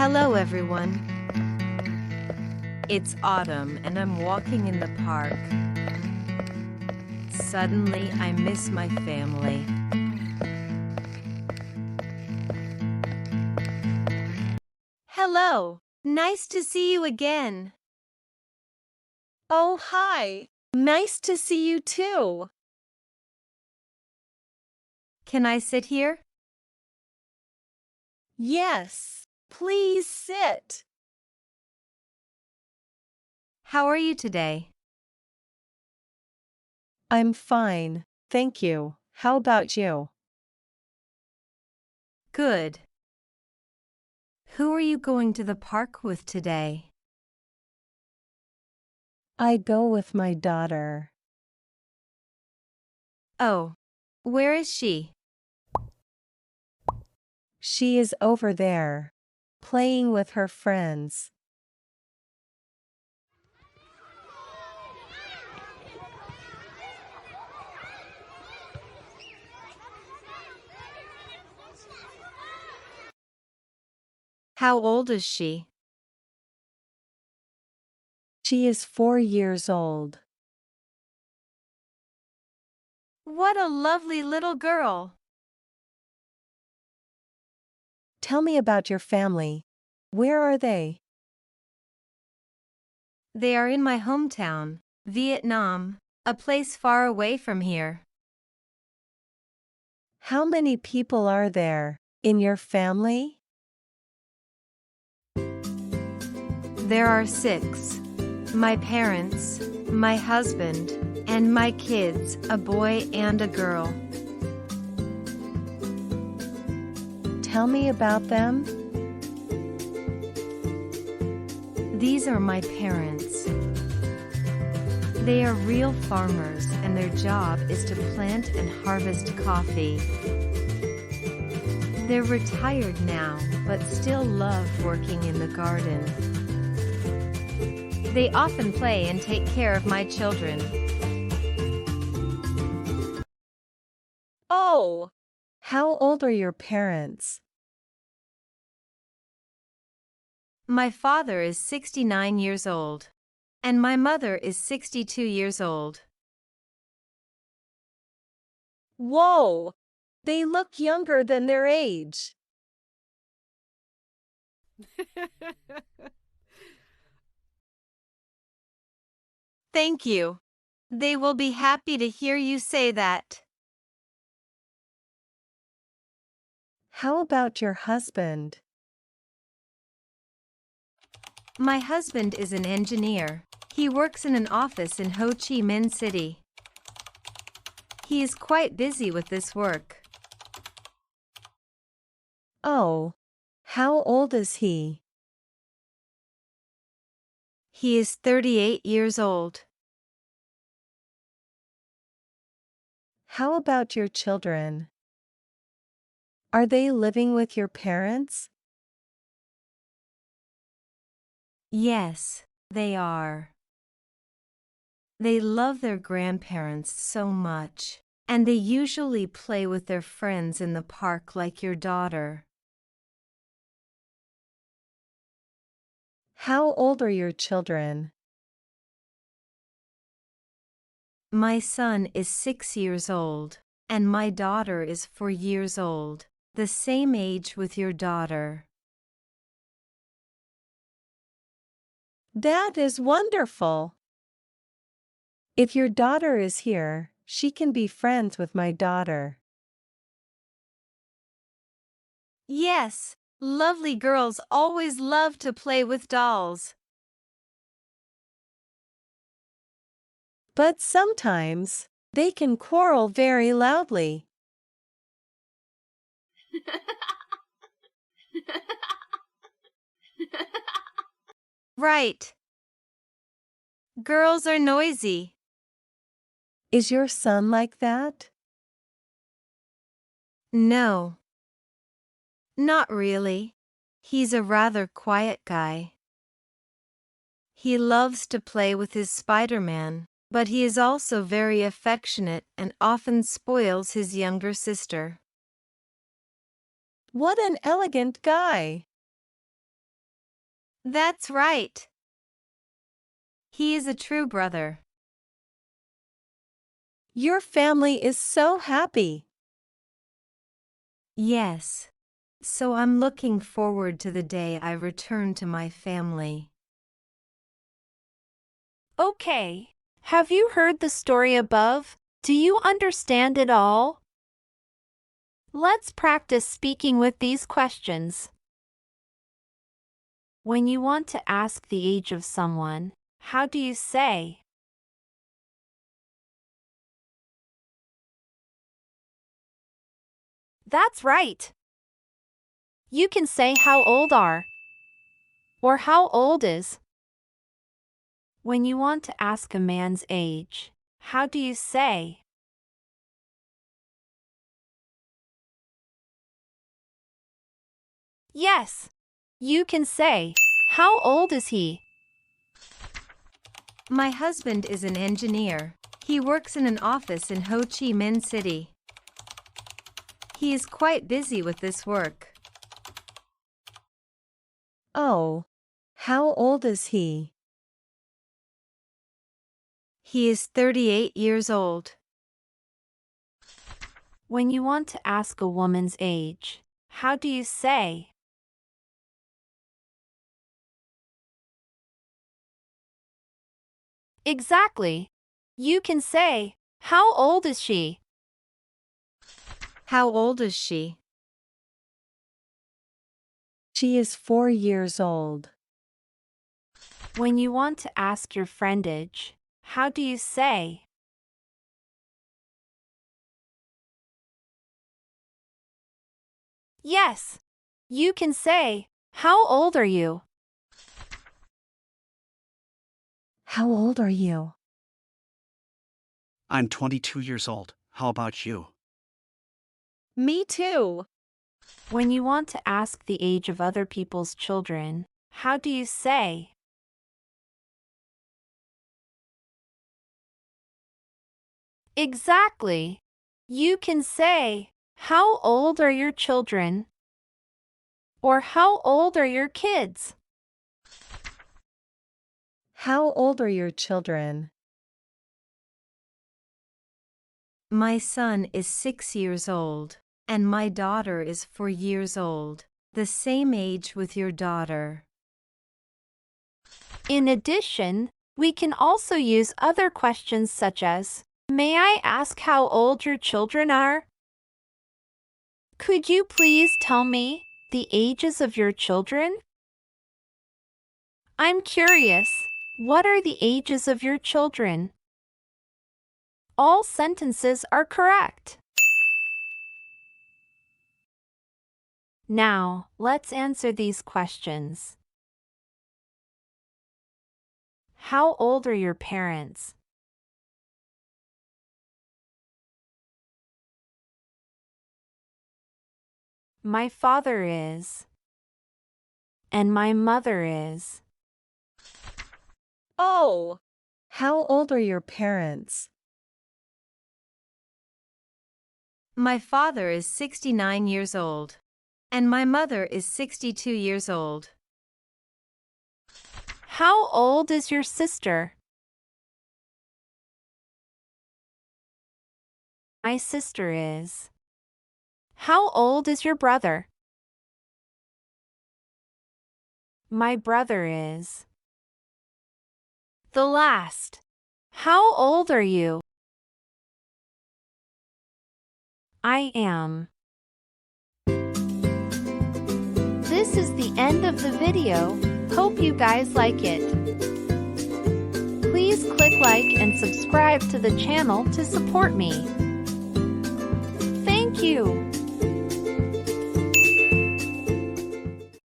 Hello, everyone. It's autumn and I'm walking in the park. Suddenly, I miss my family. Hello. Nice to see you again. Oh, hi. Nice to see you too. Can I sit here? Yes, please sit. How are you today? I'm fine, thank you. How about you? Good. Who are you going to the park with today? I go with my daughter. Oh, where is she? She is over there, playing with her friends. How old is she? She is 4 years old. What a lovely little girl. Tell me about your family. Where are they? They are in my hometown, Vietnam, a place far away from here. How many people are there in your family? There are 6. My parents, my husband, and my kids, a boy and a girl. Tell me about them. These are my parents. They are real farmers and their job is to plant and harvest coffee. They're retired now, but still love working in the garden. They often play and take care of my children. Oh, how old are your parents? My father is 69 years old, and my mother is 62 years old. Whoa, they look younger than their age. Thank you. They will be happy to hear you say that. How about your husband? My husband is an engineer. He works in an office in Ho Chi Minh City. He is quite busy with this work. Oh, how old is he? He is 38 years old. How about your children? Are they living with your parents? Yes, they are. They love their grandparents so much, and they usually play with their friends in the park like your daughter. How old are your children? My son is 6 years old, and my daughter is 4 years old, the same age with your daughter. That is wonderful. If your daughter is here, she can be friends with my daughter. Yes, lovely girls always love to play with dolls. But sometimes, they can quarrel very loudly. Right. Girls are noisy. Is your son like that? No. Not really. He's a rather quiet guy. He loves to play with his Spider-Man, but he is also very affectionate and often spoils his younger sister. What an elegant guy! That's right. He is a true brother. Your family is so happy. Yes. So I'm looking forward to the day I return to my family. Okay. Have you heard the story above? Do you understand it all? Let's practice speaking with these questions. When you want to ask the age of someone, how do you say? That's right. You can say how old are or how old is. When you want to ask a man's age, how do you say? Yes, you can say, how old is he? My husband is an engineer. He works in an office in Ho Chi Minh City. He is quite busy with this work. Oh, how old is he? He is 38 years old. When you want to ask a woman's age, how do you say? Exactly. You can say, how old is she? How old is she? She is 4 years old. When you want to ask your friend age, how do you say? Yes, you can say, how old are you? How old are you? I'm 22 years old. How about you? Me too. When you want to ask the age of other people's children, how do you say? Exactly. You can say, how old are your children? Or how old are your kids? How old are your children? My son is 6 years old, and my daughter is 4 years old, the same age with your daughter. In addition, we can also use other questions such as, may I ask how old your children are? Could you please tell me the ages of your children? I'm curious, what are the ages of your children? All sentences are correct. Now, let's answer these questions. How old are your parents? My father is. And my mother is. Oh, how old are your parents? My father is 69 years old, and my mother is 62 years old. How old is your sister? My sister is. How old is your brother? My brother is. The last. How old are you? I am. This is the end of the video. Hope you guys like it. Please click like and subscribe to the channel to support me. Thank you.